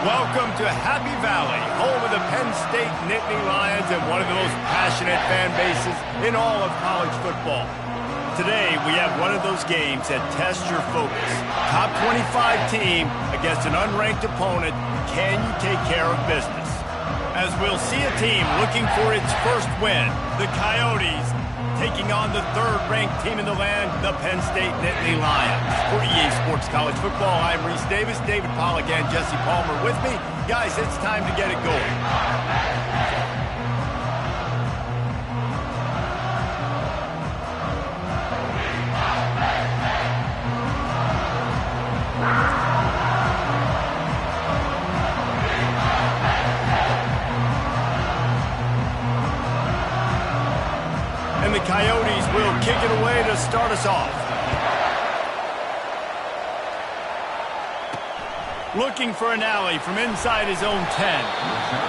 Welcome to Happy Valley, home of the Penn State Nittany Lions and one of the most passionate fan bases in all of college football. Today, we have one of those games that tests your focus. Top 25 team against an unranked opponent. Can you take care of business? As we'll see a team looking for its first win, the Coyotes taking on the third-ranked team in the land, the Penn State Nittany Lions. For EA Sports College Football, I'm Reese Davis, David Pollack, and Jesse Palmer with me. Guys, it's time to get it going. And the Coyotes will kick it away to start us off. Looking for an alley from inside his own 10.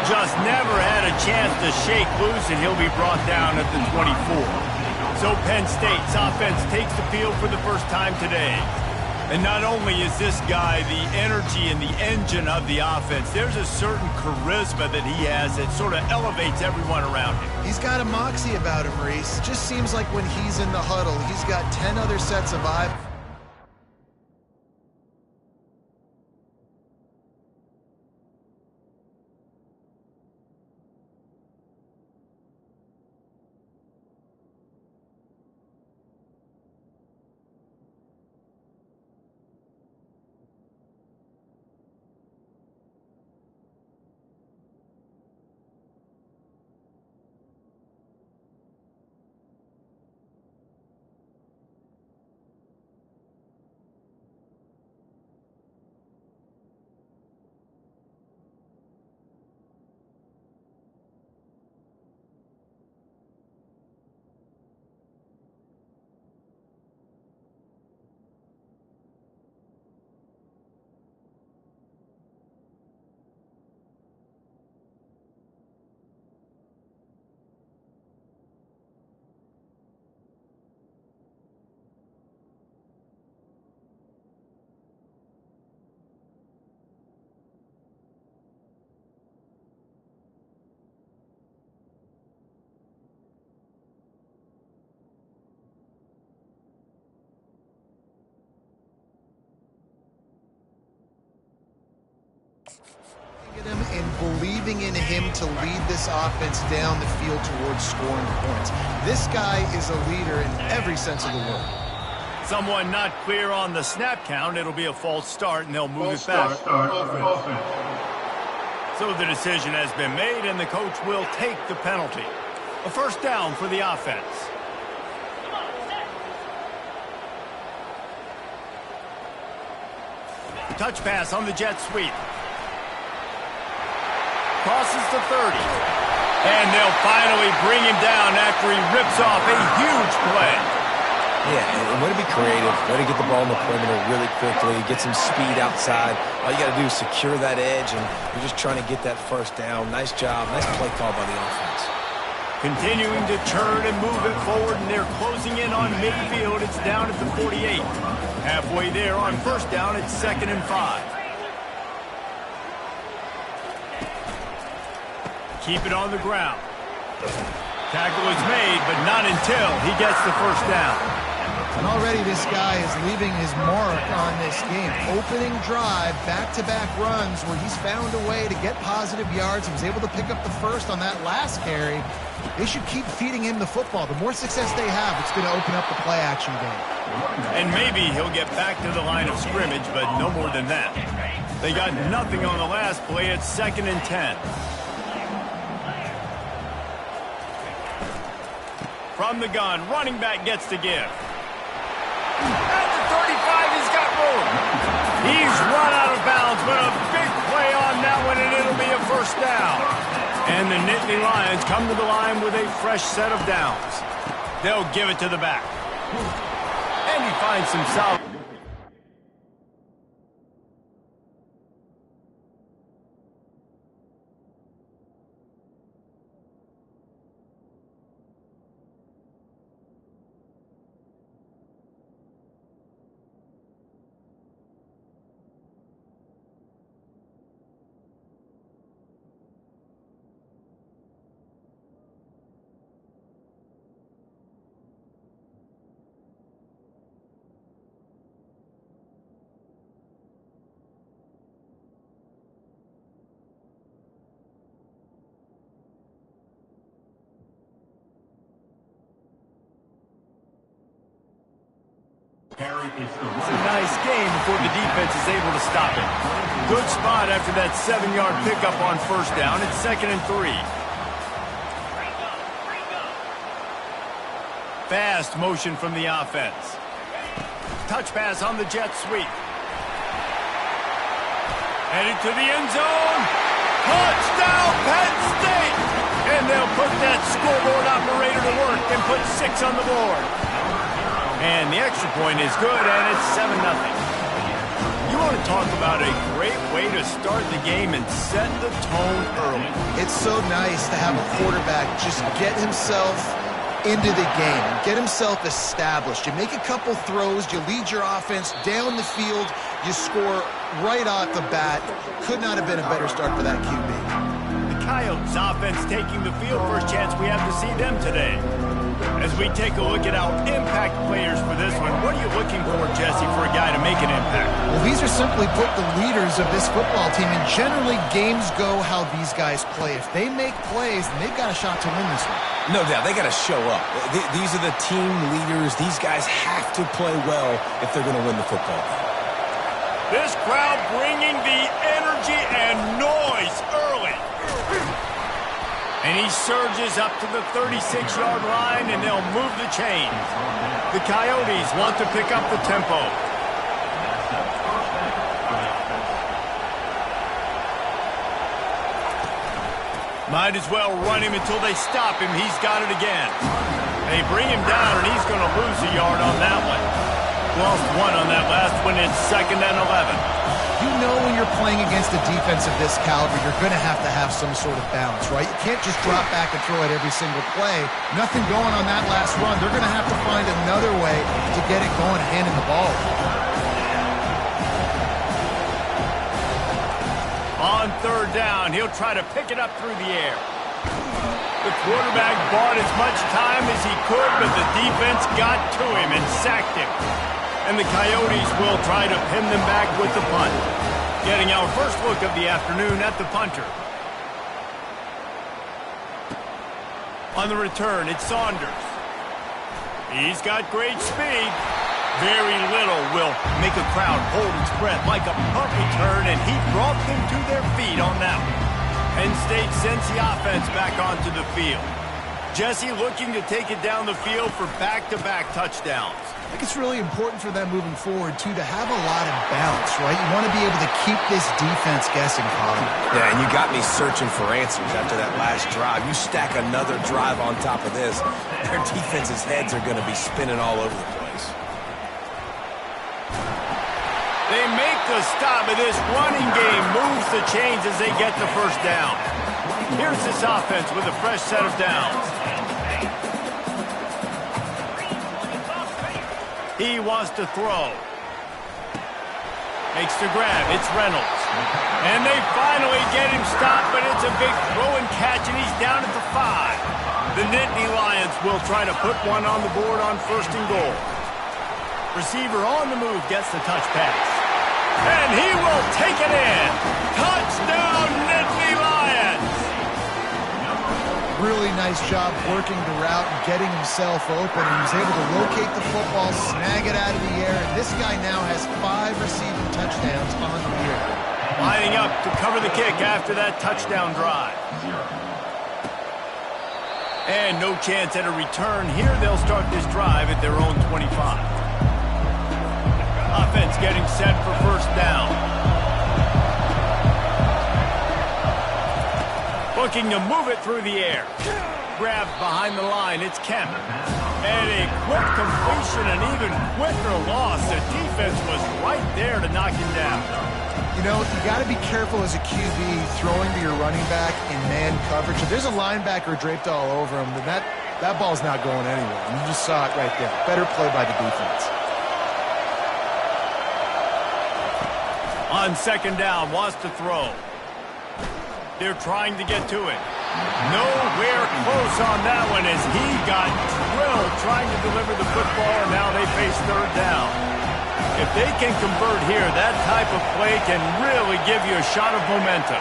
Just never had a chance to shake loose, and he'll be brought down at the 24. So Penn State's offense takes the field for the first time today. And not only is this guy the energy and the engine of the offense, there's a certain charisma that he has that sort of elevates everyone around him. He's got a moxie about him, Reese. Just seems like when he's in the huddle, he's got 10 other sets of eyes. Him and believing in him to lead this offense down the field towards scoring points. This guy is a leader in every sense of the word. Someone not clear on the snap count. It'll be a false start, and they'll move it back. So the decision has been made, and the coach will take the penalty. A first down for the offense. Touch pass on the jet sweep. Crosses the 30. And they'll finally bring him down after he rips off a huge play. Yeah, and way to be creative, way to get the ball in the perimeter really quickly, get some speed outside. All you got to do is secure that edge, and you're just trying to get that first down. Nice job, nice play call by the offense. Continuing to turn and move it forward, and they're closing in on midfield. It's down at the 48. Halfway there on first down, it's 2nd and 5. Keep it on the ground. Tackle is made, but not until he gets the first down. And already this guy is leaving his mark on this game. Opening drive, back-to-back runs where he's found a way to get positive yards. He was able to pick up the first on that last carry. They should keep feeding him the football. The more success they have, it's going to open up the play-action game. And maybe he'll get back to the line of scrimmage, but no more than that. They got nothing on the last play. It's 2nd and 10. From the gun, running back gets to give. At the 35, he's got room. He's run out of bounds, but a big play on that one, and it'll be a first down. And the Nittany Lions come to the line with a fresh set of downs. They'll give it to the back. And he finds some solid. It's a nice game before the defense is able to stop it. Good spot after that 7-yard pickup on first down. It's 2nd and 3. Fast motion from the offense. Touch pass on the jet sweep. Headed to the end zone. Touchdown, Penn State! And they'll put that scoreboard operator to work and put 6 on the board. And the extra point is good, and it's 7-0. You want to talk about a great way to start the game and set the tone early. It's so nice to have a quarterback just get himself into the game, get himself established. You make a couple throws, you lead your offense down the field, you score right off the bat. Could not have been a better start for that QB. The Coyotes offense taking the field. First chance we have to see them today. As we take a look at our impact players for this one, what are you looking for, Jesse, for a guy to make an impact? Well, these are simply put the leaders of this football team, and generally games go how these guys play. If they make plays, then they've got a shot to win this one. No doubt, they got to show up. These are the team leaders. These guys have to play well if they're going to win the football game. This crowd bringing the energy and noise early. And he surges up to the 36-yard line, and they'll move the chains. The Coyotes want to pick up the tempo. Might as well run him until they stop him. He's got it again. They bring him down, and he's going to lose a yard on that one. Lost 1 on that last one. It's 2nd and 11. You know when you're playing against a defense of this caliber, you're going to have some sort of balance, right? You can't just drop back and throw it every single play. Nothing going on that last run. They're going to have to find another way to get it going, handing the ball. On 3rd down, he'll try to pick it up through the air. The quarterback bought as much time as he could, but the defense got to him and sacked him. And the Coyotes will try to pin them back with the punt. Getting our first look of the afternoon at the punter. On the return, it's Saunders. He's got great speed. Very little will make a crowd hold its breath like a punt return, and he brought them to their feet on that one. Penn State sends the offense back onto the field. Jesse looking to take it down the field for back-to-back touchdowns. I think it's really important for them moving forward, too, to have a lot of balance, right? You want to be able to keep this defense guessing, Colin. Yeah, and you got me searching for answers after that last drive. You stack another drive on top of this, their defense's heads are going to be spinning all over the place. They make the stop, and this running game moves the chains as they get the first down. Here's this offense with a fresh set of downs. He wants to throw. Makes the grab. It's Reynolds. And they finally get him stopped, but it's a big throw and catch, and he's down at the 5. The Nittany Lions will try to put one on the board on 1st and goal. Receiver on the move gets the touch pass. And he will take it in. Touchdown, Nittany Lions! Really nice job working the route and getting himself open. And he was able to locate the football, snag it out of the air. And this guy now has 5 receiving touchdowns on the year. Lining up to cover the kick after that touchdown drive. And no chance at a return here. They'll start this drive at their own 25. Offense getting set for first down. Looking to move it through the air. Grabbed behind the line. It's Kemp. And a quick completion, an even quicker loss. The defense was right there to knock him down. You know, you got to be careful as a QB throwing to your running back in man coverage. If there's a linebacker draped all over him, then that ball's not going anywhere. And you just saw it right there. Better play by the defense. On 2nd down, wants to throw. They're trying to get to it. Nowhere close on that one as he got drilled trying to deliver the football, and now they face 3rd down. If they can convert here, that type of play can really give you a shot of momentum.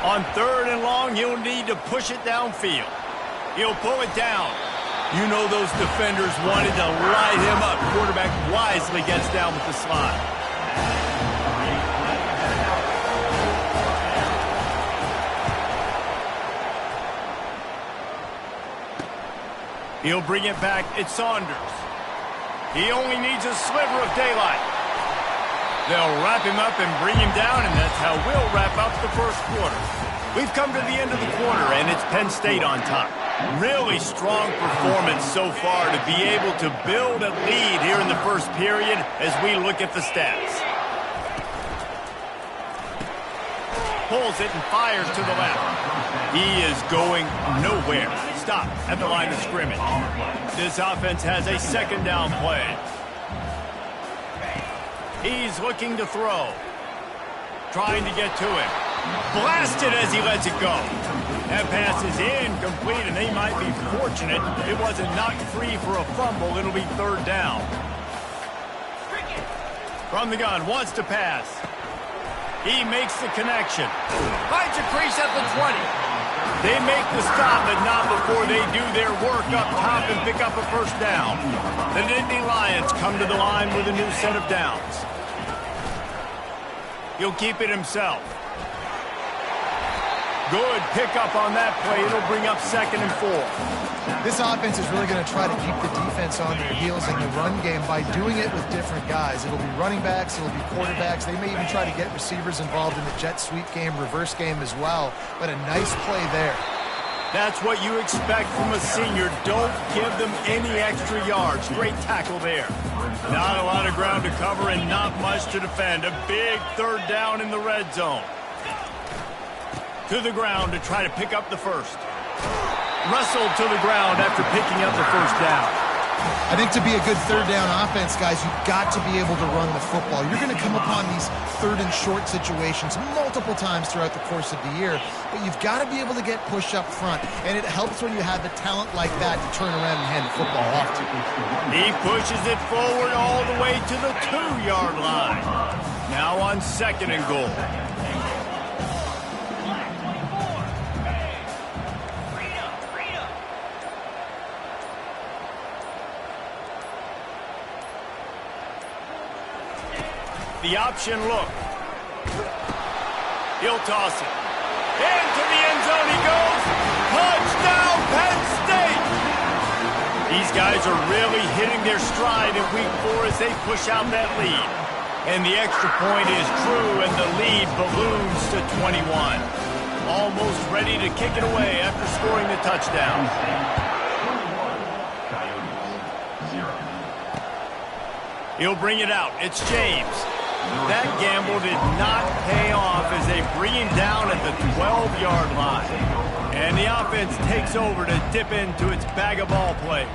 On 3rd and long, he'll need to push it downfield. He'll pull it down. You know those defenders wanted to light him up. Quarterback wisely gets down with the slide. He'll bring it back. It's Saunders. He only needs a sliver of daylight. They'll wrap him up and bring him down, and that's how we'll wrap up the first quarter. We've come to the end of the quarter, and it's Penn State on top. Really strong performance so far to be able to build a lead here in the first period as we look at the stats. Pulls it and fires to the left. He is going nowhere. Stop at the line of scrimmage. This offense has a second down play. He's looking to throw. Trying to get to him. Blasted as he lets it go. That pass is incomplete, and they might be fortunate it wasn't knocked free for a fumble. It'll be third down. From the gun, wants to pass. He makes the connection. Finds a crease at the 20. They make the stop, but not before they do their work up top and pick up a first down. The Nittany Lions come to the line with a new set of downs. He'll keep it himself. Good pickup on that play. It'll bring up 2nd and 4. This offense is really going to try to keep the defense on their heels in the run game by doing it with different guys. It'll be running backs, it'll be quarterbacks. They may even try to get receivers involved in the jet sweep game, reverse game as well. But a nice play there. That's what you expect from a senior. Don't give them any extra yards. Great tackle there. Not a lot of ground to cover and not much to defend. A big third down in the red zone. To the ground to try to pick up the first. Wrestled to the ground after picking up the first down. I think to be a good third down offense, guys, you've got to be able to run the football. You're going to come upon these third and short situations multiple times throughout the course of the year, but you've got to be able to get push up front, and it helps when you have the talent like that to turn around and hand the football off to. He pushes it forward all the way to the 2-yard line. Now on 2nd and goal. The option look. He'll toss it. Into the end zone he goes. Touchdown, Penn State! These guys are really hitting their stride in week 4 as they push out that lead. And the extra point is true, and the lead balloons to 21. Almost ready to kick it away after scoring the touchdown. He'll bring it out. It's James. That gamble did not pay off as they bring him down at the 12-yard line. And the offense takes over to dip into its bag of ball plays.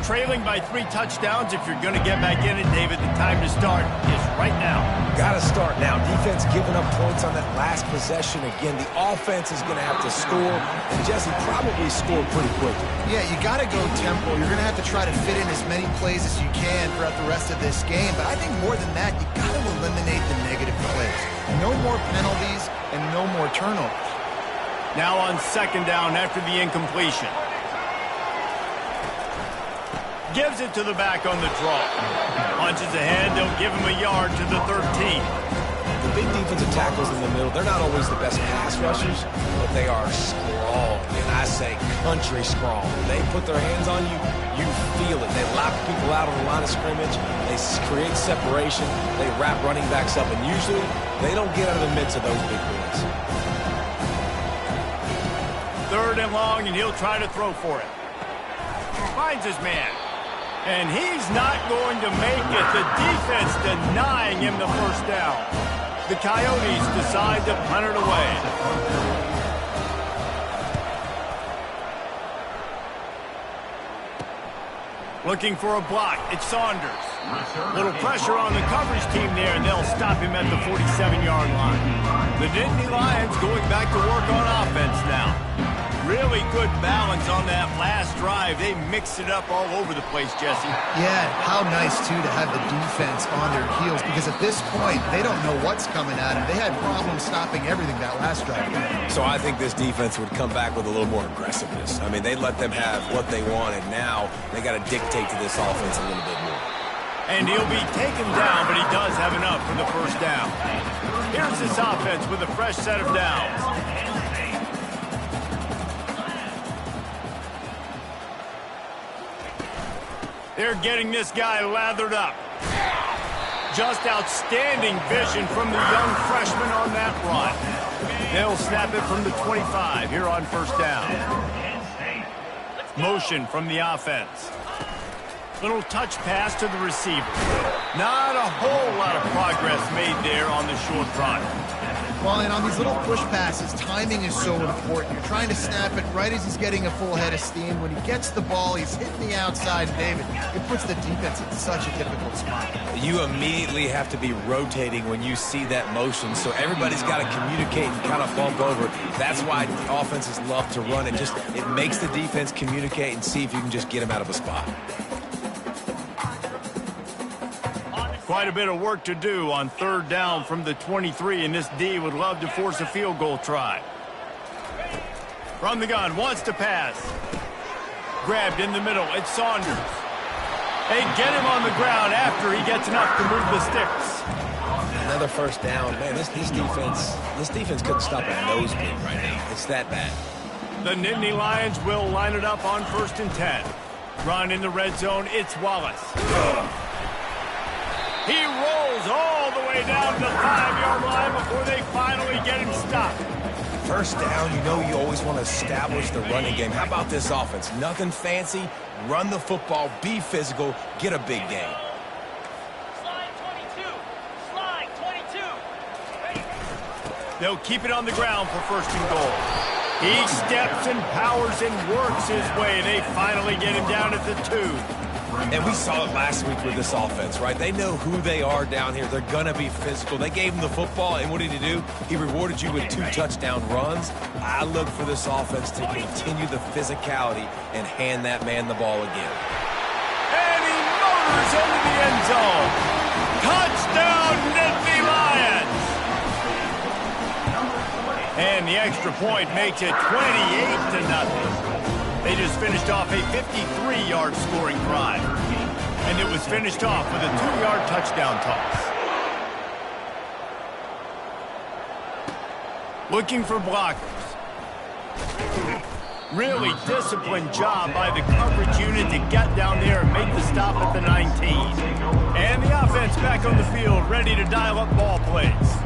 Trailing by 3 touchdowns, if you're going to get back in it, David, the time to start is right now. Got to start now. Defense giving up points on that last possession. Again, the offense is going to have to score, and Jesse probably score pretty quickly. Yeah, you got to go tempo. You're going to have to try to fit in as many plays as you can throughout the rest of this game. But I think more than that, you got to eliminate the negative plays. No more penalties and no more turnovers. Now on 2nd down after the incompletion. Gives it to the back on the draw. Punches ahead, they'll give him a yard to the 13. The big defensive tackles in the middle, they're not always the best pass rushers, but they are strong, and I say country strong. They put their hands on you, you feel it. They lock people out on the line of scrimmage, they create separation, they wrap running backs up, and usually they don't get out of the midst of those big boys. 3rd and long, and he'll try to throw for it. Finds his man. And he's not going to make it. The defense denying him the first down. The Coyotes decide to punt it away. Looking for a block. It's Saunders. Little pressure on the coverage team there, and they'll stop him at the 47-yard line. The Nittany Lions going back to work on offense now. Really good balance on that last drive. They mixed it up all over the place, Jesse. Yeah, how nice, too, to have the defense on their heels, because at this point, they don't know what's coming at them. They had problems stopping everything that last drive. So I think this defense would come back with a little more aggressiveness. I mean, they let them have what they wanted. Now they got to dictate to this offense a little bit more. And he'll be taken down, but he does have enough for the first down. Here's this offense with a fresh set of downs. They're getting this guy lathered up. Just outstanding vision from the young freshman on that run. They'll snap it from the 25 here on first down. Motion from the offense. Little touch pass to the receiver. Not a whole lot of progress made there on the short run. Well, and on these little push passes, timing is so important. You're trying to snap it right as he's getting a full head of steam. When he gets the ball, he's hitting the outside. David, it puts the defense in such a difficult spot. You immediately have to be rotating when you see that motion, so everybody's got to communicate and kind of bump over. That's why offenses love to run. It makes the defense communicate and see if you can just get him out of a spot. Quite a bit of work to do on third down from the 23, and this D would love to force a field goal try. From the gun, wants to pass. Grabbed in the middle, it's Saunders. They get him on the ground after he gets enough to move the sticks. Another first down. Man, this defense couldn't stop a nosebleed right now. It's that bad. The Nittany Lions will line it up on 1st and 10. Run in the red zone, it's Wallace. He rolls all the way down to the 5-yard line before they finally get him stopped. First down, you know you always want to establish the running game. How about this offense? Nothing fancy. Run the football, be physical, get a big gain. Slide 22. Slide 22. They'll keep it on the ground for 1st and goal. He steps and powers and works his way. They finally get him down at the 2. And we saw it last week with this offense, right? They know who they are down here. They're going to be physical. They gave him the football, and what did he do? He rewarded you with 2 touchdown runs. I look for this offense to continue the physicality and hand that man the ball again. And he motors into the end zone. Touchdown, Nittany Lions! And the extra point makes it 28-0. They just finished off a 53-yard scoring drive. And it was finished off with a 2-yard touchdown toss. Looking for blockers. Really disciplined job by the coverage unit to get down there and make the stop at the 19. And the offense back on the field, ready to dial up ball plays.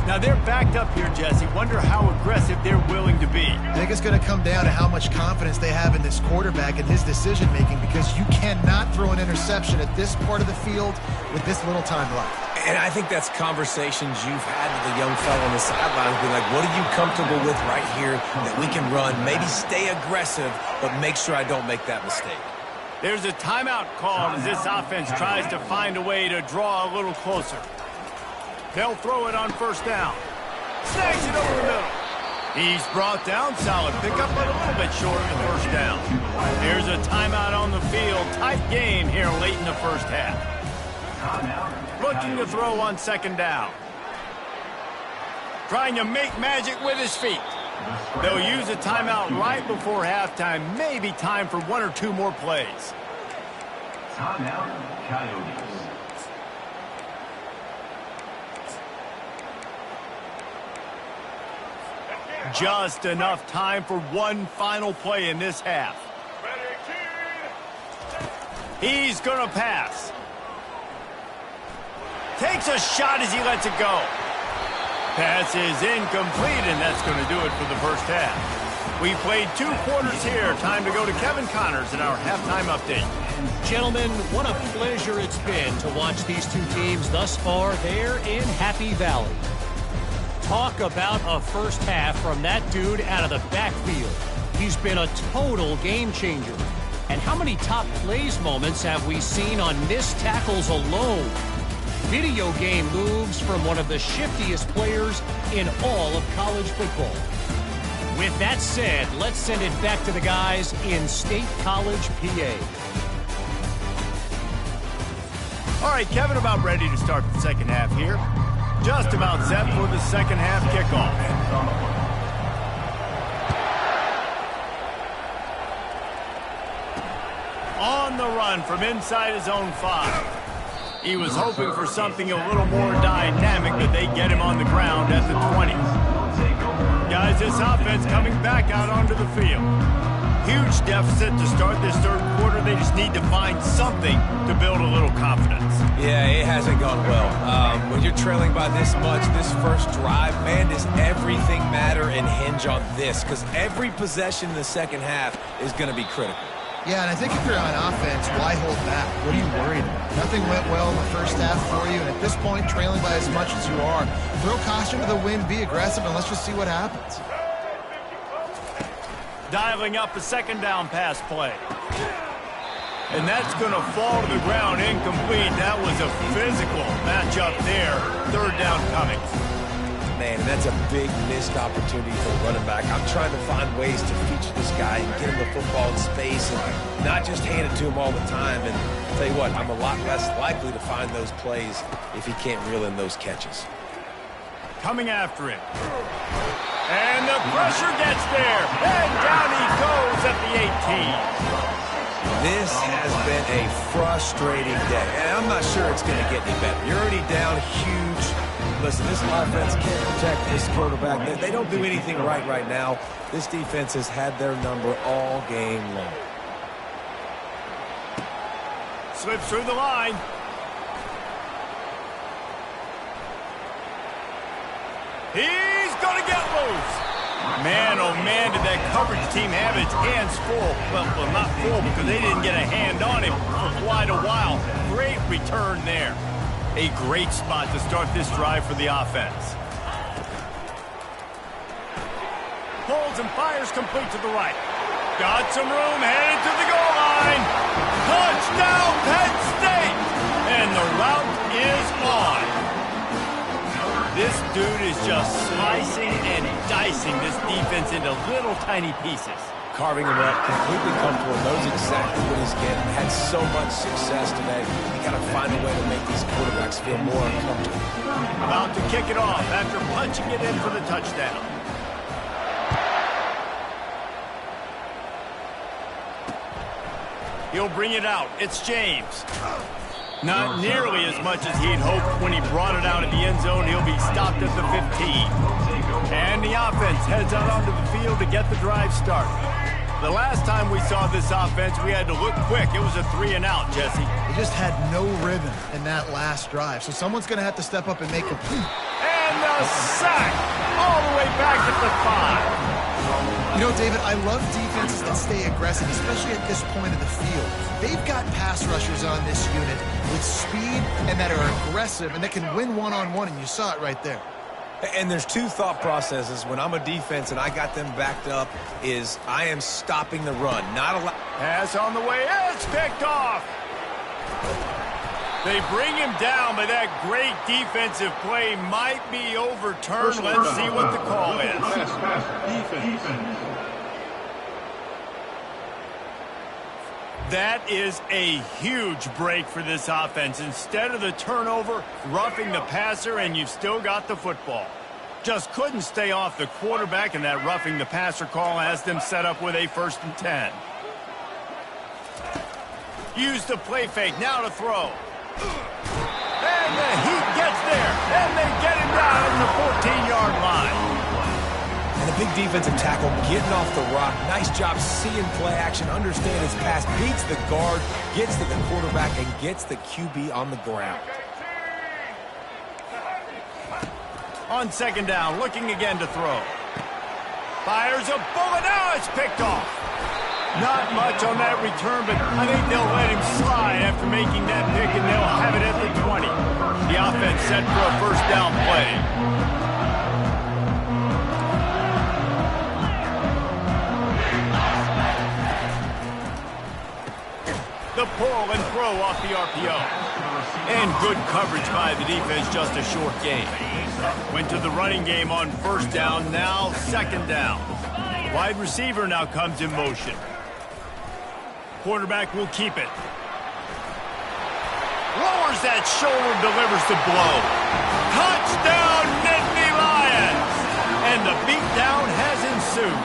Now they're backed up here, Jesse. Wonder how aggressive they're willing to be. I think it's going to come down to how much confidence they have in this quarterback and his decision-making, because you cannot throw an interception at this part of the field with this little time left. And I think that's conversations you've had with the young fellow on the sidelines. Be like, what are you comfortable with right here that we can run? Maybe stay aggressive, but make sure I don't make that mistake. There's a timeout called as this offense tries to find a way to draw a little closer. They'll throw it on 1st down. Snags it over the middle. He's brought down. Solid pickup, but a little bit short of the 1st down. There's a timeout on the field. Tight game here late in the 1st half. Looking to throw on 2nd down. Trying to make magic with his feet. They'll use a timeout right before halftime. Maybe time for 1 or 2 more plays. Timeout, Coyotes. Just enough time for one final play in this half. He's going to pass. Takes a shot as he lets it go. Pass is incomplete, and that's going to do it for the 1st half. We played 2 quarters here. Time to go to Kevin Connors in our halftime update. Gentlemen, what a pleasure it's been to watch these 2 teams thus far there in Happy Valley. Talk about a 1st half from that dude out of the backfield. He's been a total game changer. And how many top plays moments have we seen on missed tackles alone? Video game moves from one of the shiftiest players in all of college football. With that said, let's send it back to the guys in State College, PA. All right, Kevin, about ready to start the 2nd half here. Just about set for the 2nd half kickoff. On the run from inside his own 5. He was hoping for something a little more dynamic, but they get him on the ground at the 20. Guys, this offense coming back out onto the field. Huge deficit to start this third quarter. They just need to find something to build a little confidence. Yeah, it hasn't gone well. When you're trailing by this much, this first drive, man, does everything matter and hinge on this? Because every possession in the second half is going to be critical. Yeah, and I think if you're on offense, why hold back? What are you worried about? Nothing went well in the first half for you, and at this point, trailing by as much as you are, throw caution to the wind, be aggressive, and let's just see what happens. Dialing up a second down pass play. And that's going to fall to the ground incomplete. That was a physical matchup there. Third down coming. Man, that's a big missed opportunity for the running back. I'm trying to find ways to feature this guy and get him the football in space and not just hand it to him all the time. And I'll tell you what, I'm a lot less likely to find those plays if he can't reel in those catches. Coming after it. And the pressure gets there. And down he goes at the 18. This has been a frustrating day. And I'm not sure it's going to get any better. You're already down huge. Listen, this offense can't protect this quarterback. They don't do anything right now. This defense has had their number all game long. Slips through the line. He's going to get loose. Man, oh man, did that coverage team have its hands full. Well, not full because they didn't get a hand on him for quite a while. Great return there. A great spot to start this drive for the offense. Pulls and fires complete to the right. Got some room, headed to the goal line. Touchdown, Penn State! And the route is on. This dude is just slicing and dicing this defense into little tiny pieces. Carving him up, completely comfortable, knows exactly what he's getting. Had so much success today. You got to find a way to make these quarterbacks feel more uncomfortable. About to kick it off after punching it in for the touchdown. He'll bring it out. It's James. Not nearly as much as he'd hoped when he brought it out of the end zone. He'll be stopped at the 15. And the offense heads out onto the field to get the drive started. The last time we saw this offense, we had to look quick. It was a 3-and-out, Jesse. They just had no rhythm in that last drive, so someone's going to have to step up and make a play. And the sack all the way back at the 5. You know, David, I love defenses that stay aggressive, especially at this point of the field. They've got pass rushers on this unit with speed and that are aggressive and that can win one-on-one, and you saw it right there. And there's two thought processes when I'm a defense and I got them backed up is I am stopping the run, not allow. Pass on the way, it's picked off. They bring him down, but that great defensive play might be overturned. Let's see what the call is. That is a huge break for this offense. Instead of the turnover, roughing the passer, and you've still got the football. Just couldn't stay off the quarterback, and that roughing the passer call has them set up with a 1st and 10. Use the play fake, now to throw. And the Heat gets there, and they get him down at the 14-yard line. And a big defensive tackle getting off the rock. Nice job seeing play action, understand his pass, beats the guard, gets to the quarterback, and gets the QB on the ground. On 2nd down, looking again to throw. Fires a bullet, now it's picked off. Not much on that return, but I think they'll let him slide after making that pick, and they'll have it at the 20. The offense set for a 1st down play. The pull and throw off the RPO. And good coverage by the defense, just a short gain. Went to the running game on 1st down, now 2nd down. Wide receiver now comes in motion. Quarterback will keep it. Lowers that shoulder, delivers the blow. Touchdown, Nittany Lions! And the beatdown has ensued.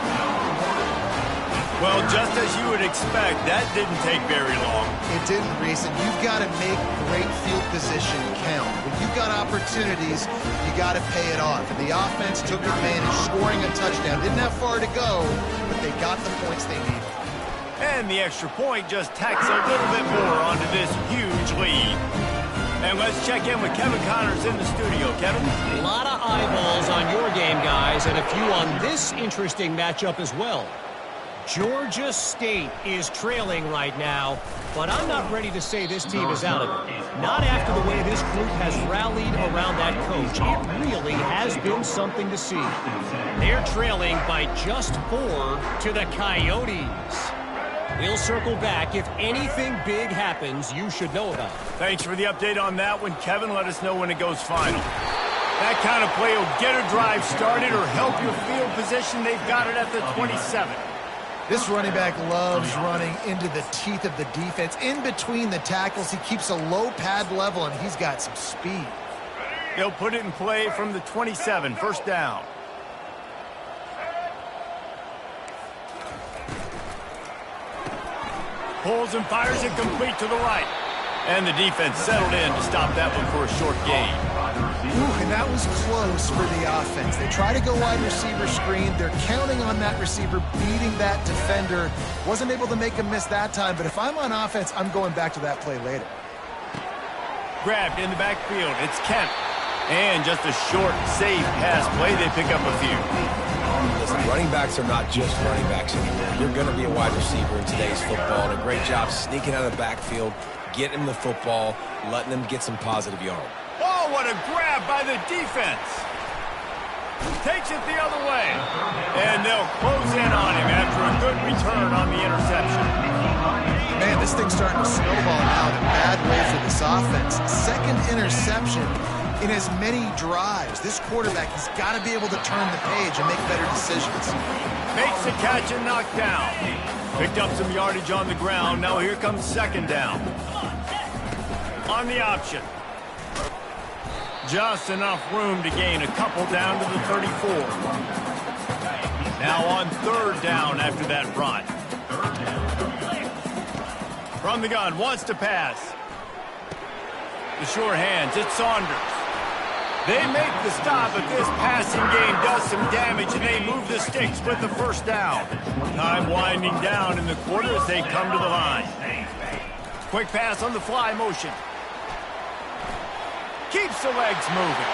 Well, just as you would expect, that didn't take very long. It didn't, Reese, and you've got to make great field position count. When you've got opportunities, you got to pay it off. And the offense took advantage, scoring a touchdown. Didn't have far to go, but they got the points they needed. And the extra point just tacks a little bit more onto this huge lead. And let's check in with Kevin Connors in the studio. Kevin? A lot of eyeballs on your game, guys, and a few on this interesting matchup as well. Georgia State is trailing right now, but I'm not ready to say this team is out of it. Not after the way this group has rallied around that coach. It really has been something to see. They're trailing by just 4 to the Coyotes. We'll circle back. If anything big happens, you should know about it. Thanks for the update on that one, Kevin. Let us know when it goes final. That kind of play will get a drive started or help your field position. They've got it at the 27. This running back loves running into the teeth of the defense. In between the tackles, he keeps a low pad level, and he's got some speed. They'll put it in play from the 27, first down. Pulls and fires it complete to the right. And the defense settled in to stop that one for a short gain. Ooh, and that was close for the offense. They try to go wide receiver screen. They're counting on that receiver beating that defender. Wasn't able to make a miss that time, but if I'm on offense, I'm going back to that play later. Grabbed in the backfield. It's Kent. And just a short, safe pass play. They pick up a few. Listen, running backs are not just running backs anymore. You're going to be a wide receiver in today's football. And a great job sneaking out of the backfield, getting them the football, letting them get some positive yards. Oh, what a grab by the defense. Takes it the other way. And they'll close in on him after a good return on the interception. Man, this thing's starting to snowball now in a bad way for this offense. Second interception in as many drives. This quarterback has got to be able to turn the page and make better decisions. Makes the catch and knocked down. Picked up some yardage on the ground. Now here comes second down. On the option. Just enough room to gain a couple down to the 34. Now on third down after that run. From the gun, wants to pass. The sure hands, it's Saunders. They make the stop, but this passing game does some damage, and they move the sticks with the first down. Time winding down in the quarter as they come to the line. Quick pass on the fly motion. Keeps the legs moving.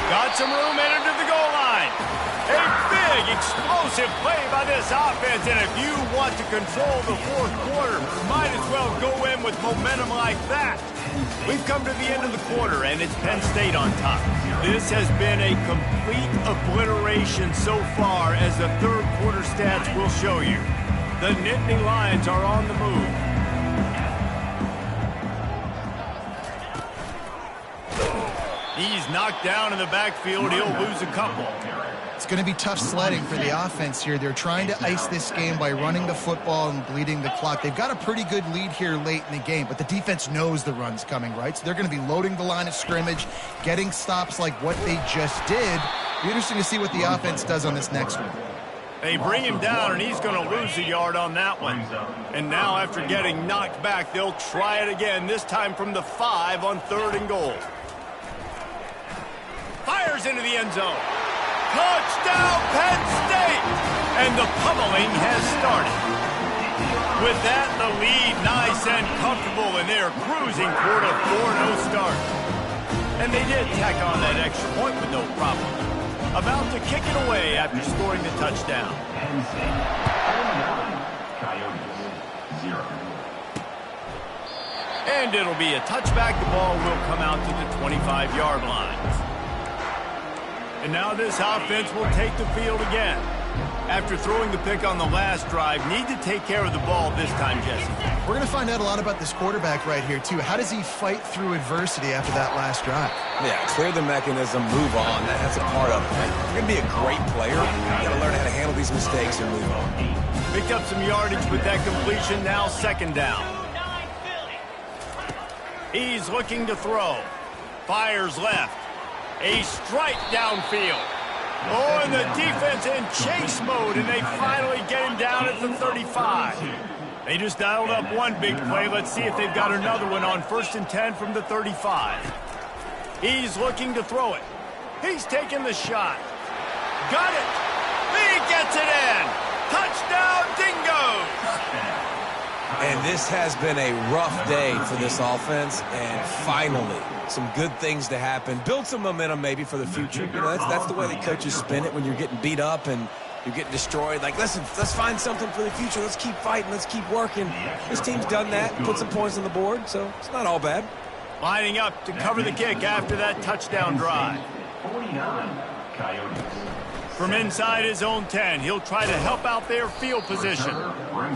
Got some room headed to the goal line. A big, explosive play by this offense, and if you want to control the fourth quarter, might as well go in with momentum like that. We've come to the end of the quarter, and it's Penn State on top. This has been a complete obliteration so far, as the third quarter stats will show you. The Nittany Lions are on the move. He's knocked down in the backfield. He'll lose a couple. It's going to be tough sledding for the offense here. They're trying to ice this game by running the football and bleeding the clock. They've got a pretty good lead here late in the game, but the defense knows the run's coming, right? So they're going to be loading the line of scrimmage, getting stops like what they just did. Be interesting to see what the offense does on this next one. They bring him down, and he's going to lose a yard on that one. And now, after getting knocked back, they'll try it again, this time from the 5 on third and goal. Fires into the end zone. Touchdown, Penn State! And the pummeling has started. With that, the lead nice and comfortable, and they're cruising toward a 4-0 start. And they did tack on that extra point with no problem. About to kick it away after scoring the touchdown. And it'll be a touchback. The ball will come out to the 25-yard line. And now this offense will take the field again. After throwing the pick on the last drive, need to take care of the ball this time, Jesse. We're going to find out a lot about this quarterback right here, too. How does he fight through adversity after that last drive? Yeah, clear the mechanism, move on. That's a part of it, right? You're going to be a great player. You got to learn how to handle these mistakes and move on. Picked up some yardage with that completion. Now second down. He's looking to throw. Fires left. A strike downfield. Oh, and the defense in chase mode, and they finally get him down at the 35. They just dialed up one big play. Let's see if they've got another one on 1st and 10 from the 35. He's looking to throw it. He's taking the shot. Got it. He gets it in. Touchdown, Dingoes. And this has been a rough day for this offense, and finally, some good things to happen. Build some momentum maybe for the future. You know, that's the way the coaches spin it when you're getting beat up and you're getting destroyed. Like, listen, let's find something for the future. Let's keep fighting. Let's keep working. This team's done that, put some points on the board, so it's not all bad. Lining up to cover the kick after that touchdown drive. 49, Coyotes. From inside his own 10, he'll try to help out their field position.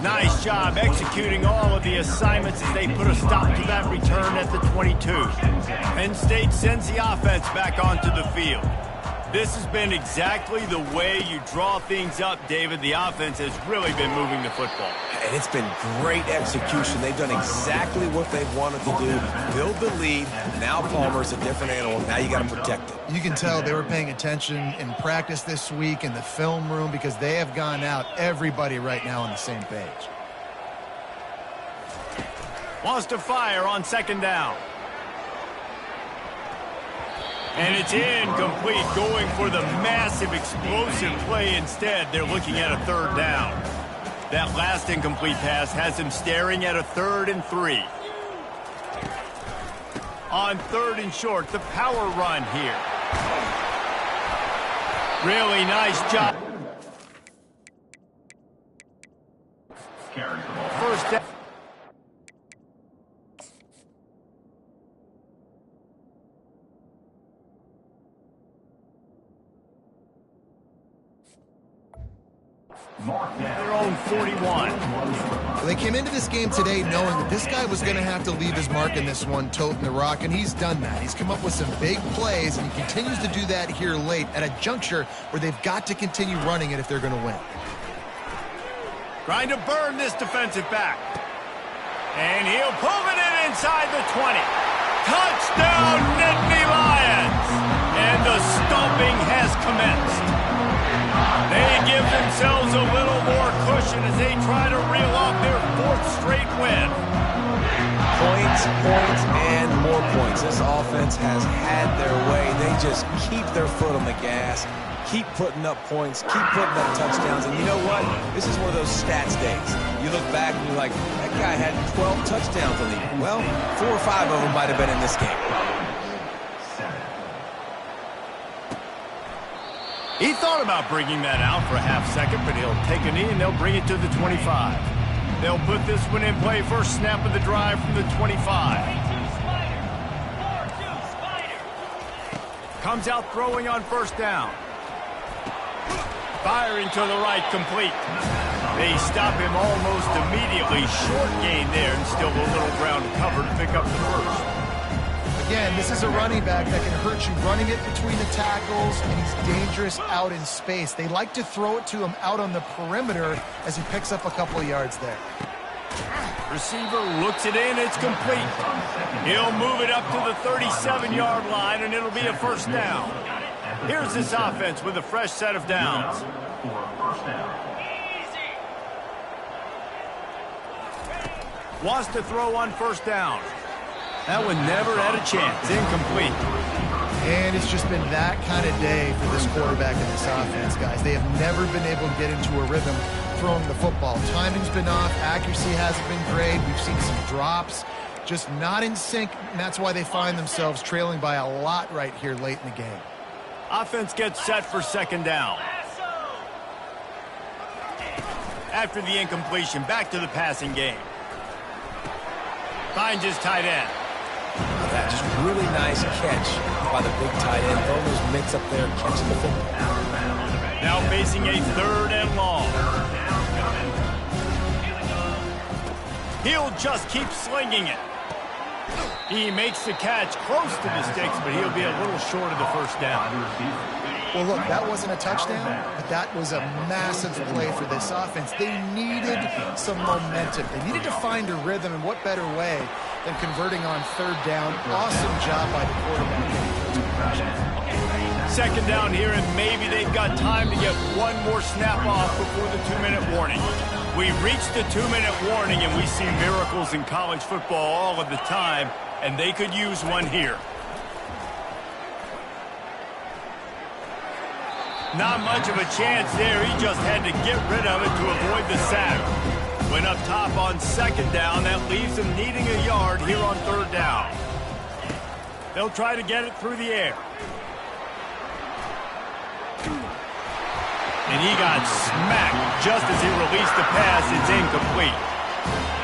Nice job executing all of the assignments as they put a stop to that return at the 22. Penn State sends the offense back onto the field. This has been exactly the way you draw things up, David. The offense has really been moving the football. And it's been great execution. They've done exactly what they've wanted to do. Build the lead. Now Palmer's a different animal. Now you got to protect it. You can tell they were paying attention in practice this week in the film room because they have gone out, everybody right now on the same page. Wants to fire on 2nd down. And it's incomplete, going for the massive explosive play instead. They're looking at a 3rd down. That last incomplete pass has him staring at a 3rd and 3. On 3rd and short, the power run here. Really nice job. First down. Their own 41. They came into this game today knowing that this guy was going to have to leave his mark in this one, toting the rock, and he's done that. He's come up with some big plays, and he continues to do that here late at a juncture where they've got to continue running it if they're going to win. Trying to burn this defensive back. And he'll pull it in inside the 20. Touchdown, Nittany Lions! And the stomping has commenced. They give themselves a little more cushion as they try to reel off their 4th straight win. Points, points, and more points. This offense has had their way. They just keep their foot on the gas, keep putting up points, keep putting up touchdowns. And you know what? This is one of those stats days. You look back and you're like, that guy had 12 touchdowns on him. Well, 4 or 5 of them might have been in this game. He thought about bringing that out for a half second, but he'll take a knee and they'll bring it to the 25. They'll put this one in play. First snap of the drive from the 25. 22 Spider. 4-2 Spider. Comes out throwing on 1st down. Firing to the right, complete. They stop him almost immediately. Short gain there and still a little ground to cover to pick up the 1st. Again, this is a running back that can hurt you running it between the tackles, and he's dangerous out in space. They like to throw it to him out on the perimeter as he picks up a couple of yards there. Receiver looks it in, it's complete. He'll move it up to the 37-yard line, and it'll be a 1st down. Here's this offense with a fresh set of downs. Wants to throw on 1st down. That one never had a chance. Incomplete. And it's just been that kind of day for this quarterback and this offense, guys. They have never been able to get into a rhythm throwing the football. Timing's been off. Accuracy hasn't been great. We've seen some drops. Just not in sync, and that's why they find themselves trailing by a lot right here late in the game. Offense gets set for 2nd down. After the incompletion, back to the passing game. Finds his tight end. That just really nice catch by the big tight end. Throwing those mitts up there, catching the football. Now facing a 3rd and long. He'll just keep slinging it. He makes the catch close to the sticks, but he'll be a little short of the first down. Well, look, that wasn't a touchdown, but that was a massive play for this offense. They needed some momentum. They needed to find a rhythm, and what better way than converting on third down. Awesome job by the quarterback getting those conversions. Second down here, and maybe they've got time to get one more snap off before the 2-minute warning. We reached the 2-minute warning, and we see miracles in college football all of the time, and they could use one here. Not much of a chance there. He just had to get rid of it to avoid the sack. Went up top on second down. That leaves him needing a yard here on third down. They'll try to get it through the air. And he got smacked just as he released the pass. It's incomplete.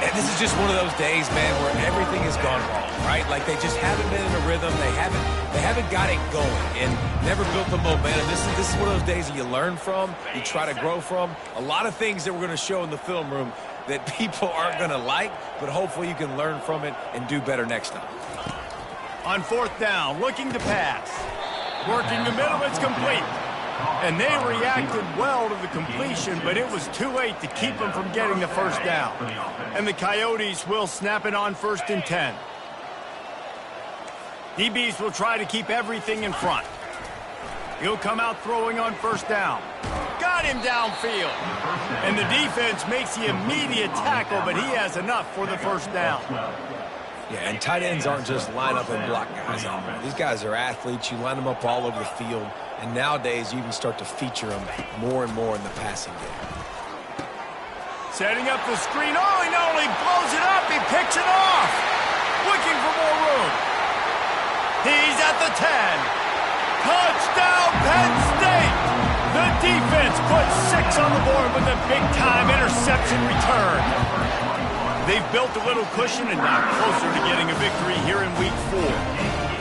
And this is just one of those days, man, where everything has gone wrong, right? Like they just haven't been in a rhythm. They haven't got it going and never built the momentum. This is one of those days that you learn from, you try to grow from. A lot of things that we're going to show in the film room that people aren't going to like, but hopefully you can learn from it and do better next time. On fourth down, looking to pass. Working the middle, it's complete. And they reacted well to the completion, but it was too late to keep them from getting the first down. And the Coyotes will snap it on 1st and 10. DBs will try to keep everything in front. He'll come out throwing on 1st down. Got him downfield. And the defense makes the immediate tackle, but he has enough for the first down. Yeah, and tight ends aren't just line up and block guys anymore. These guys are athletes. You line them up all over the field. And nowadays, you can start to feature them more and more in the passing game. Setting up the screen. Oh, he not only blows it up, he picks it off. Looking for more room. He's at the 10. Touchdown, Penn State. The defense puts 6 on the board with a big-time interception return. They've built a little cushion and now closer to getting a victory here in Week 4.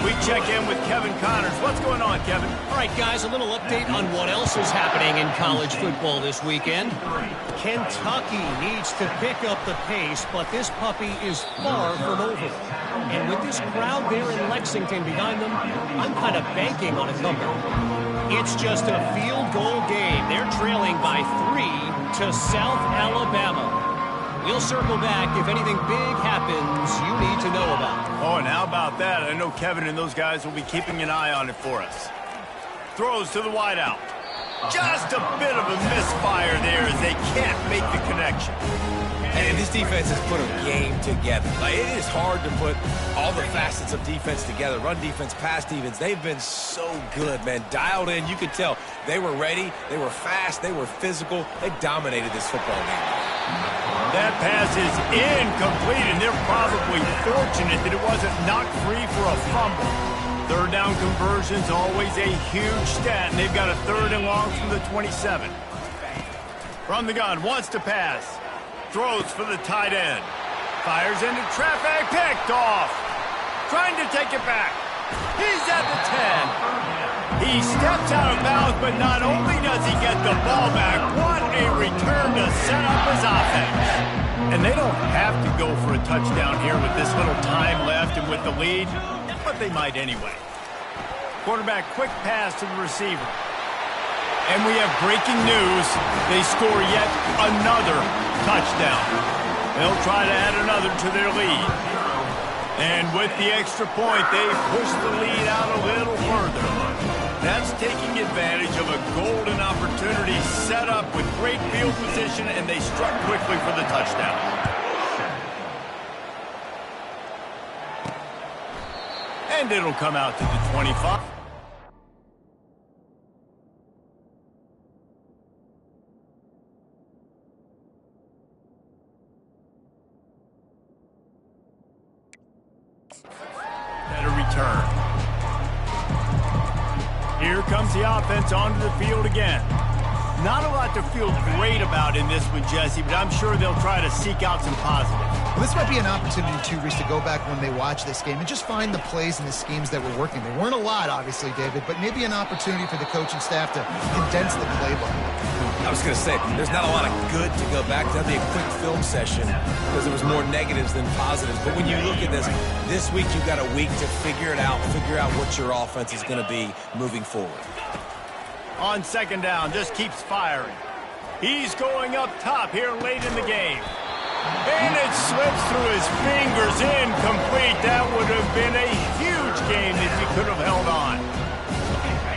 We check in with Kevin Connors. What's going on, Kevin? All right, guys, a little update on what else is happening in college football this weekend. Kentucky needs to pick up the pace, but this puppy is far from over. And with this crowd there in Lexington behind them, I'm kind of banking on a comeback. It's just a field goal game. They're trailing by 3 to South Alabama. We'll circle back if anything big happens you need to know about. Oh, and how about that? I know Kevin and those guys will be keeping an eye on it for us. Throws to the wideout. Just a bit of a misfire there as they can't make the connection. And this defense has put a game together. Like, it is hard to put all the facets of defense together. Run defense, pass defense. They've been so good, man. Dialed in. You could tell they were ready. They were fast. They were physical. They dominated this football game. That pass is incomplete, and they're probably fortunate that it wasn't knocked free for a fumble. Third down conversions, always a huge stat, and they've got a 3rd and long from the 27. From the gun, wants to pass. Throws for the tight end. Fires into traffic, picked off. Trying to take it back. He's at the 10. He steps out of bounds, but not only does he get the ball back, what a return to set up his offense. And they don't have to go for a touchdown here with this little time left and with the lead, but they might anyway. Quarterback, quick pass to the receiver. And we have breaking news. They score yet another touchdown. They'll try to add another to their lead. And with the extra point, they push the lead out a little further. That's taking advantage of a golden opportunity set up with great field position, and they struck quickly for the touchdown. And it'll come out to the 25. Better return. Here comes the offense onto the field again. Not a lot to feel great about in this one, Jesse, but I'm sure they'll try to seek out some positives. Well, this might be an opportunity, too, Reese, to go back when they watch this game and just find the plays and the schemes that were working. There weren't a lot, obviously, David, but maybe an opportunity for the coaching staff to condense the playbook. I was going to say, there's not a lot of good to go back to. That'd be a quick film session because there was more negatives than positives. But when you look at this week you've got a week to figure it out, figure out what your offense is going to be moving forward. On second down, just keeps firing. He's going up top here late in the game. And it slips through his fingers, incomplete. That would have been a huge game if he could have held on.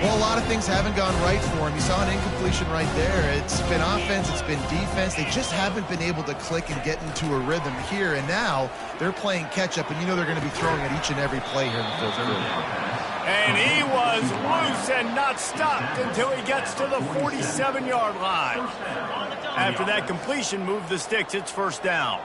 Well, a lot of things haven't gone right for him. You saw an incompletion right there. It's been offense, it's been defense. They just haven't been able to click and get into a rhythm here. And now they're playing catch-up, and you know they're going to be throwing at each and every play here in the fourth quarter. And he was loose and not stopped until he gets to the 47-yard line. After that completion, move the sticks. It's first down.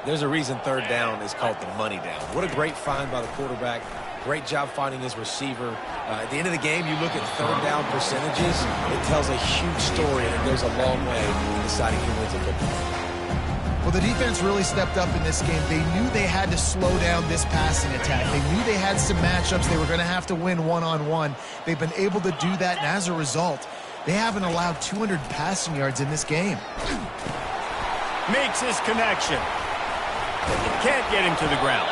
There's a reason third down is called the money down. What a great find by the quarterback. Great job finding his receiver. At the end of the game, you look at third down percentages. It tells a huge story, and it goes a long way in deciding who wins a football. Well, the defense really stepped up in this game. They knew they had to slow down this passing attack. They knew they had some matchups they were going to have to win one-on-one. They've been able to do that, and as a result, they haven't allowed 200 passing yards in this game. Makes his connection. Can't get him to the ground.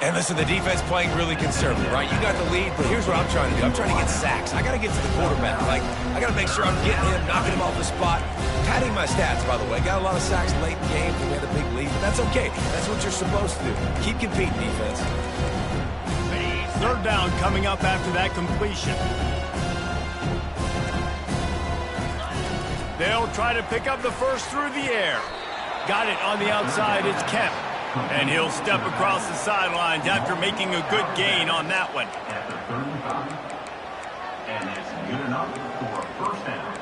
And listen, the defense playing really conservative, right? You got the lead, but here's what I'm trying to do. I'm trying to get sacks. I got to get to the quarterback. Like, I got to make sure I'm getting him, knocking him off the spot. Padding my stats, by the way. Got a lot of sacks late in games, and we had a big lead, but that's okay. That's what you're supposed to do. Keep competing, defense. Third down coming up after that completion. They'll try to pick up the first through the air. Got it on the outside. It's Kemp. And he'll step across the sidelines after making a good gain on that one. At the 35. And it's good enough for a first down.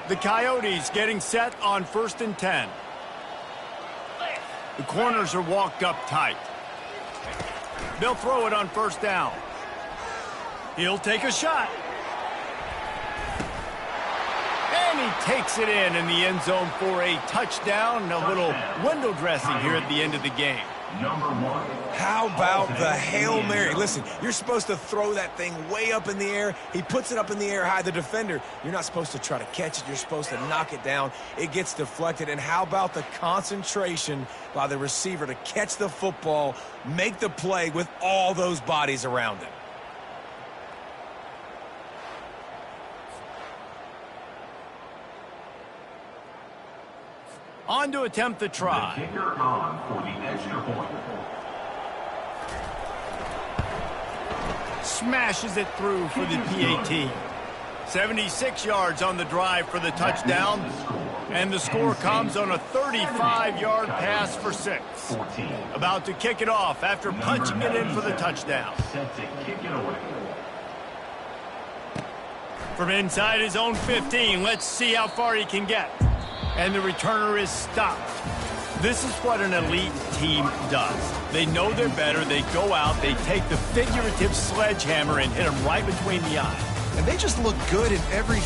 The Coyotes getting set on 1st and 10. The corners are walked up tight. They'll throw it on first down. He'll take a shot. And he takes it in the end zone for a touchdown. A little window dressing here at the end of the game. Number 1. How about the Hail Mary? Listen, you're supposed to throw that thing way up in the air. He puts it up in the air high. The defender, you're not supposed to try to catch it. You're supposed to knock it down. It gets deflected. And how about the concentration by the receiver to catch the football, make the play with all those bodies around him? On to attempt the try. The kicker on for the extra point. Smashes it through for the PAT. 76 yards on the drive for the touchdown. And the score comes on a 35-yard pass for 6. About to kick it off after punching it in for the touchdown. Set to kick it away. From inside his own 15, let's see how far he can get. And the returner is stopped. This is what an elite team does. They know they're better. They go out. They take the figurative sledgehammer and hit him right between the eyes. And they just look good in every